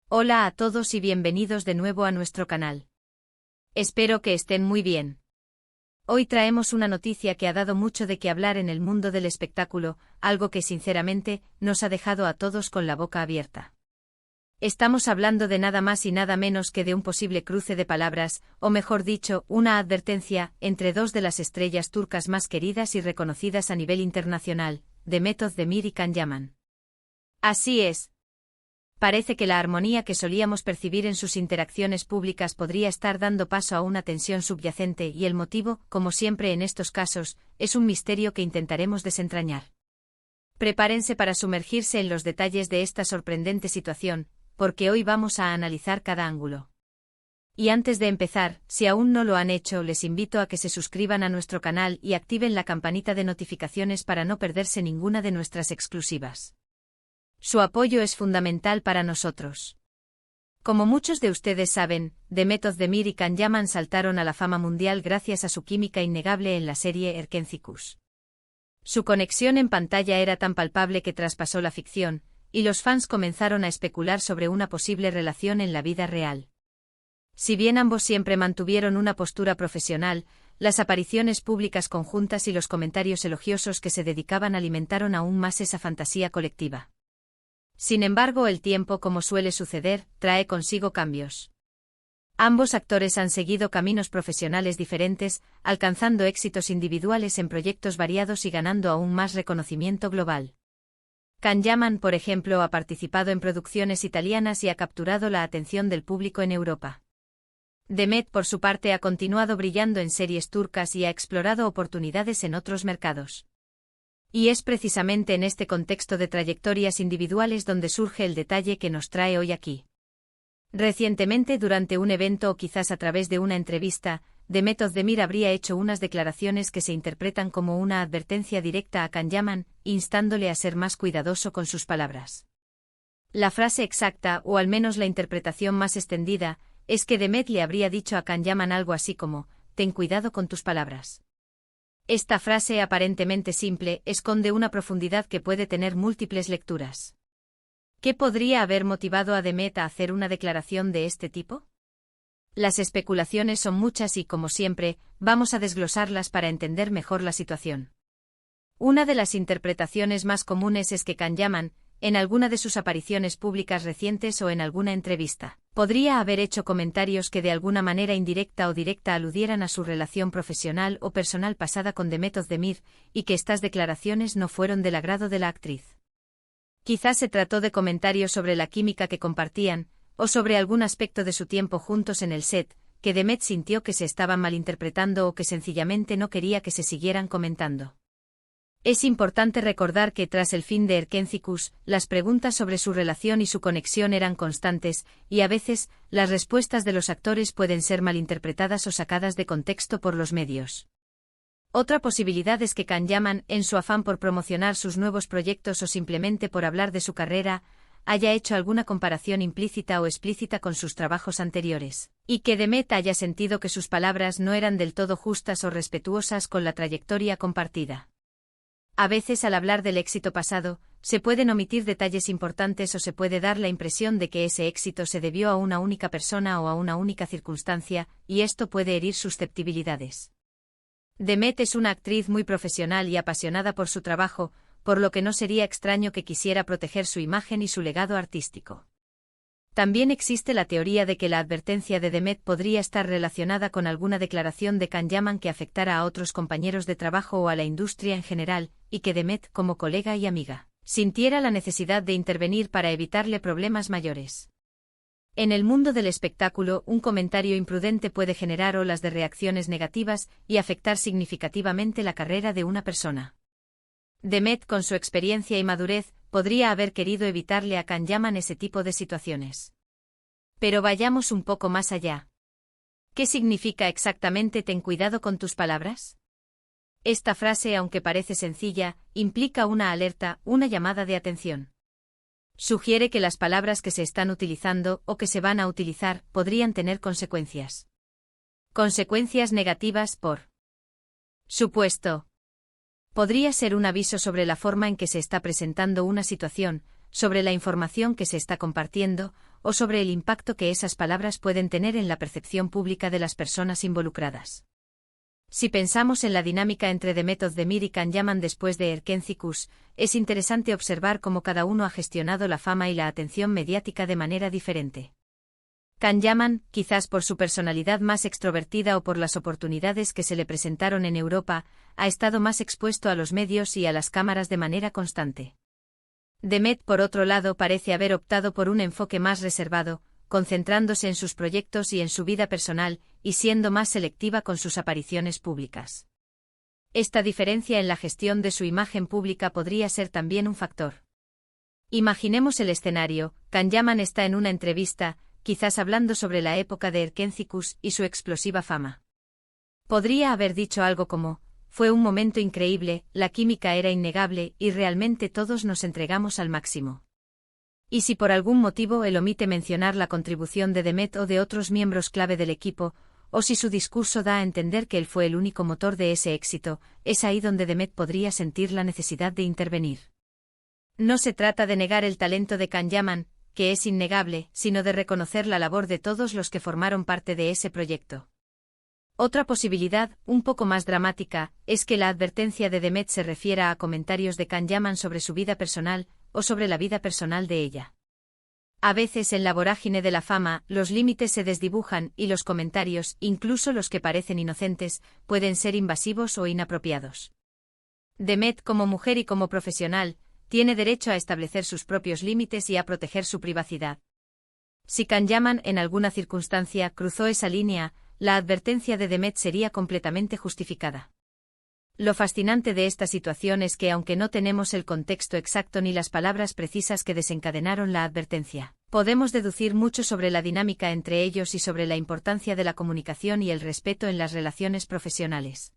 Hola a todos y bienvenidos de nuevo a nuestro canal. Espero que estén muy bien. Hoy traemos una noticia que ha dado mucho de qué hablar en el mundo del espectáculo, algo que sinceramente nos ha dejado a todos con la boca abierta. Estamos hablando de nada más y nada menos que de un posible cruce de palabras, o mejor dicho, una advertencia, entre dos de las estrellas turcas más queridas y reconocidas a nivel internacional, Demet Özdemir y Can Yaman. Así es. Parece que la armonía que solíamos percibir en sus interacciones públicas podría estar dando paso a una tensión subyacente y el motivo, como siempre en estos casos, es un misterio que intentaremos desentrañar. Prepárense para sumergirse en los detalles de esta sorprendente situación, porque hoy vamos a analizar cada ángulo. Y antes de empezar, si aún no lo han hecho, les invito a que se suscriban a nuestro canal y activen la campanita de notificaciones para no perderse ninguna de nuestras exclusivas. Su apoyo es fundamental para nosotros. Como muchos de ustedes saben, Demet Özdemir y Can Yaman saltaron a la fama mundial gracias a su química innegable en la serie Erkenci. Su conexión en pantalla era tan palpable que traspasó la ficción, y los fans comenzaron a especular sobre una posible relación en la vida real. Si bien ambos siempre mantuvieron una postura profesional, las apariciones públicas conjuntas y los comentarios elogiosos que se dedicaban alimentaron aún más esa fantasía colectiva. Sin embargo, el tiempo, como suele suceder, trae consigo cambios. Ambos actores han seguido caminos profesionales diferentes, alcanzando éxitos individuales en proyectos variados y ganando aún más reconocimiento global. Can Yaman, por ejemplo, ha participado en producciones italianas y ha capturado la atención del público en Europa. Demet, por su parte, ha continuado brillando en series turcas y ha explorado oportunidades en otros mercados. Y es precisamente en este contexto de trayectorias individuales donde surge el detalle que nos trae hoy aquí. Recientemente, durante un evento o quizás a través de una entrevista, Demet Özdemir habría hecho unas declaraciones que se interpretan como una advertencia directa a Can Yaman, instándole a ser más cuidadoso con sus palabras. La frase exacta, o al menos la interpretación más extendida, es que Demet le habría dicho a Can Yaman algo así como: «Ten cuidado con tus palabras». Esta frase aparentemente simple esconde una profundidad que puede tener múltiples lecturas. ¿Qué podría haber motivado a Demet a hacer una declaración de este tipo? Las especulaciones son muchas y, como siempre, vamos a desglosarlas para entender mejor la situación. Una de las interpretaciones más comunes es que Can Yaman, en alguna de sus apariciones públicas recientes o en alguna entrevista, podría haber hecho comentarios que de alguna manera indirecta o directa aludieran a su relación profesional o personal pasada con Demet Özdemir, y que estas declaraciones no fueron del agrado de la actriz. Quizás se trató de comentarios sobre la química que compartían, o sobre algún aspecto de su tiempo juntos en el set, que Demet sintió que se estaban malinterpretando o que sencillamente no quería que se siguieran comentando. Es importante recordar que tras el fin de Erkenci, las preguntas sobre su relación y su conexión eran constantes, y a veces, las respuestas de los actores pueden ser malinterpretadas o sacadas de contexto por los medios. Otra posibilidad es que Can Yaman, en su afán por promocionar sus nuevos proyectos o simplemente por hablar de su carrera, haya hecho alguna comparación implícita o explícita con sus trabajos anteriores, y que Demet haya sentido que sus palabras no eran del todo justas o respetuosas con la trayectoria compartida. A veces, al hablar del éxito pasado, se pueden omitir detalles importantes o se puede dar la impresión de que ese éxito se debió a una única persona o a una única circunstancia, y esto puede herir susceptibilidades. Demet es una actriz muy profesional y apasionada por su trabajo, por lo que no sería extraño que quisiera proteger su imagen y su legado artístico. También existe la teoría de que la advertencia de Demet podría estar relacionada con alguna declaración de Can Yaman que afectara a otros compañeros de trabajo o a la industria en general, y que Demet, como colega y amiga, sintiera la necesidad de intervenir para evitarle problemas mayores. En el mundo del espectáculo, un comentario imprudente puede generar olas de reacciones negativas y afectar significativamente la carrera de una persona. Demet, con su experiencia y madurez, podría haber querido evitarle a Can Yaman ese tipo de situaciones. Pero vayamos un poco más allá. ¿Qué significa exactamente ten cuidado con tus palabras? Esta frase, aunque parece sencilla, implica una alerta, una llamada de atención. Sugiere que las palabras que se están utilizando o que se van a utilizar podrían tener consecuencias. Consecuencias negativas por supuesto. Podría ser un aviso sobre la forma en que se está presentando una situación, sobre la información que se está compartiendo, o sobre el impacto que esas palabras pueden tener en la percepción pública de las personas involucradas. Si pensamos en la dinámica entre Demet Özdemir y Can Yaman después de Erkenci-Kuş, es interesante observar cómo cada uno ha gestionado la fama y la atención mediática de manera diferente. Can Yaman, quizás por su personalidad más extrovertida o por las oportunidades que se le presentaron en Europa, ha estado más expuesto a los medios y a las cámaras de manera constante. Demet, por otro lado, parece haber optado por un enfoque más reservado, concentrándose en sus proyectos y en su vida personal, y siendo más selectiva con sus apariciones públicas. Esta diferencia en la gestión de su imagen pública podría ser también un factor. Imaginemos el escenario: Can Yaman está en una entrevista, quizás hablando sobre la época de Erkenci-Kuş y su explosiva fama. Podría haber dicho algo como: fue un momento increíble, la química era innegable y realmente todos nos entregamos al máximo. Y si por algún motivo él omite mencionar la contribución de Demet o de otros miembros clave del equipo, o si su discurso da a entender que él fue el único motor de ese éxito, es ahí donde Demet podría sentir la necesidad de intervenir. No se trata de negar el talento de Can Yaman, que es innegable, sino de reconocer la labor de todos los que formaron parte de ese proyecto. Otra posibilidad, un poco más dramática, es que la advertencia de Demet se refiera a comentarios de Can Yaman sobre su vida personal, o sobre la vida personal de ella. A veces en la vorágine de la fama, los límites se desdibujan y los comentarios, incluso los que parecen inocentes, pueden ser invasivos o inapropiados. Demet, como mujer y como profesional, tiene derecho a establecer sus propios límites y a proteger su privacidad. Si Can Yaman en alguna circunstancia cruzó esa línea, la advertencia de Demet sería completamente justificada. Lo fascinante de esta situación es que aunque no tenemos el contexto exacto ni las palabras precisas que desencadenaron la advertencia, podemos deducir mucho sobre la dinámica entre ellos y sobre la importancia de la comunicación y el respeto en las relaciones profesionales.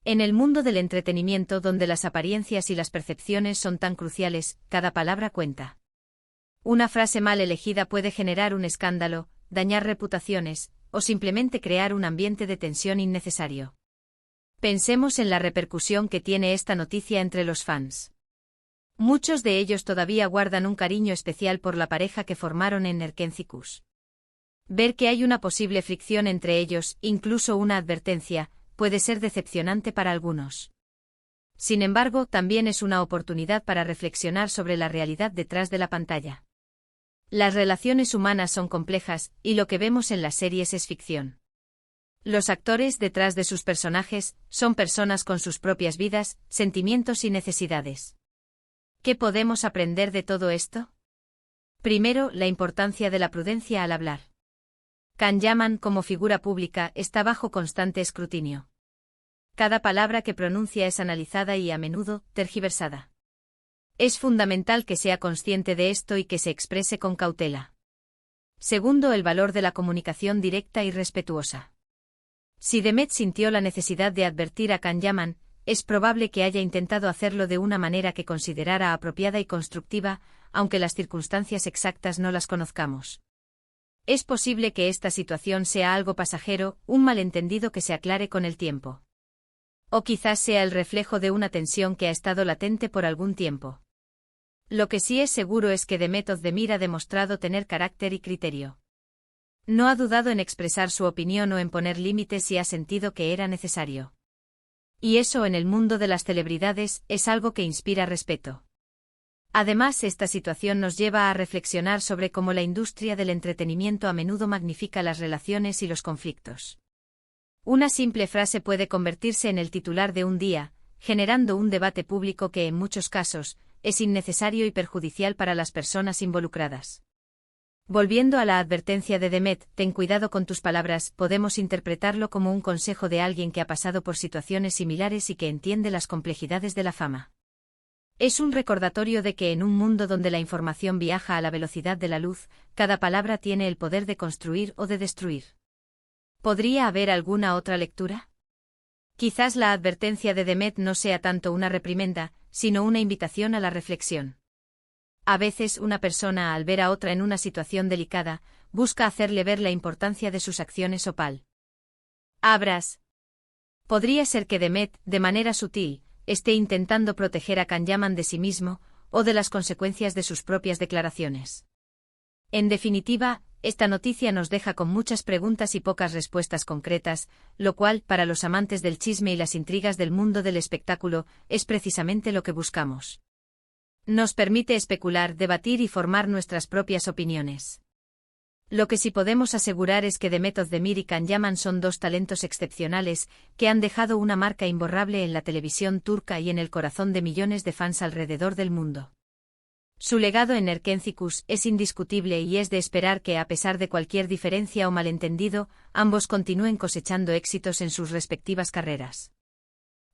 En el mundo del entretenimiento, donde las apariencias y las percepciones son tan cruciales, cada palabra cuenta. Una frase mal elegida puede generar un escándalo, dañar reputaciones, o simplemente crear un ambiente de tensión innecesario. Pensemos en la repercusión que tiene esta noticia entre los fans. Muchos de ellos todavía guardan un cariño especial por la pareja que formaron en Erkenci-Kuş. Ver que hay una posible fricción entre ellos, incluso una advertencia, puede ser decepcionante para algunos. Sin embargo, también es una oportunidad para reflexionar sobre la realidad detrás de la pantalla. Las relaciones humanas son complejas, y lo que vemos en las series es ficción. Los actores detrás de sus personajes son personas con sus propias vidas, sentimientos y necesidades. ¿Qué podemos aprender de todo esto? Primero, la importancia de la prudencia al hablar. Can Yaman, como figura pública, está bajo constante escrutinio. Cada palabra que pronuncia es analizada y, a menudo, tergiversada. Es fundamental que sea consciente de esto y que se exprese con cautela. Segundo, el valor de la comunicación directa y respetuosa. Si Demet sintió la necesidad de advertir a Can Yaman, es probable que haya intentado hacerlo de una manera que considerara apropiada y constructiva, aunque las circunstancias exactas no las conozcamos. Es posible que esta situación sea algo pasajero, un malentendido que se aclare con el tiempo. O quizás sea el reflejo de una tensión que ha estado latente por algún tiempo. Lo que sí es seguro es que Demet Özdemir ha demostrado tener carácter y criterio. No ha dudado en expresar su opinión o en poner límites si ha sentido que era necesario. Y eso en el mundo de las celebridades es algo que inspira respeto. Además, esta situación nos lleva a reflexionar sobre cómo la industria del entretenimiento a menudo magnifica las relaciones y los conflictos. Una simple frase puede convertirse en el titular de un día, generando un debate público que en muchos casos es innecesario y perjudicial para las personas involucradas. Volviendo a la advertencia de Demet, ten cuidado con tus palabras, podemos interpretarlo como un consejo de alguien que ha pasado por situaciones similares y que entiende las complejidades de la fama. Es un recordatorio de que en un mundo donde la información viaja a la velocidad de la luz, cada palabra tiene el poder de construir o de destruir. ¿Podría haber alguna otra lectura? Quizás la advertencia de Demet no sea tanto una reprimenda, sino una invitación a la reflexión. A veces una persona, al ver a otra en una situación delicada, busca hacerle ver la importancia de sus acciones o palabras. Podría ser que Demet, de manera sutil, esté intentando proteger a Can Yaman de sí mismo, o de las consecuencias de sus propias declaraciones. En definitiva, esta noticia nos deja con muchas preguntas y pocas respuestas concretas, lo cual, para los amantes del chisme y las intrigas del mundo del espectáculo, es precisamente lo que buscamos. Nos permite especular, debatir y formar nuestras propias opiniones. Lo que sí podemos asegurar es que Demet Özdemir y Can Yaman son dos talentos excepcionales que han dejado una marca imborrable en la televisión turca y en el corazón de millones de fans alrededor del mundo. Su legado en Erkencikus es indiscutible y es de esperar que, a pesar de cualquier diferencia o malentendido, ambos continúen cosechando éxitos en sus respectivas carreras.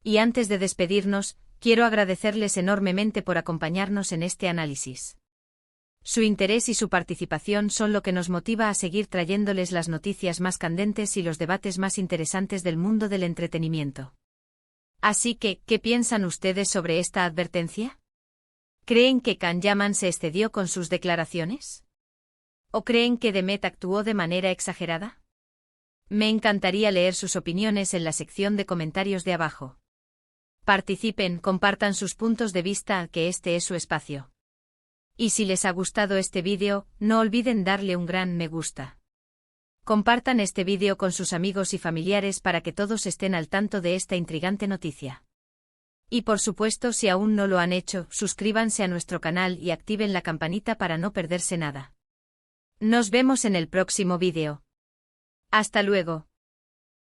Y antes de despedirnos, quiero agradecerles enormemente por acompañarnos en este análisis. Su interés y su participación son lo que nos motiva a seguir trayéndoles las noticias más candentes y los debates más interesantes del mundo del entretenimiento. Así que, ¿qué piensan ustedes sobre esta advertencia? ¿Creen que Can Yaman se excedió con sus declaraciones? ¿O creen que Demet actuó de manera exagerada? Me encantaría leer sus opiniones en la sección de comentarios de abajo. Participen, compartan sus puntos de vista, que este es su espacio. Y si les ha gustado este vídeo, no olviden darle un gran me gusta. Compartan este vídeo con sus amigos y familiares para que todos estén al tanto de esta intrigante noticia. Y por supuesto, si aún no lo han hecho, suscríbanse a nuestro canal y activen la campanita para no perderse nada. Nos vemos en el próximo vídeo. Hasta luego.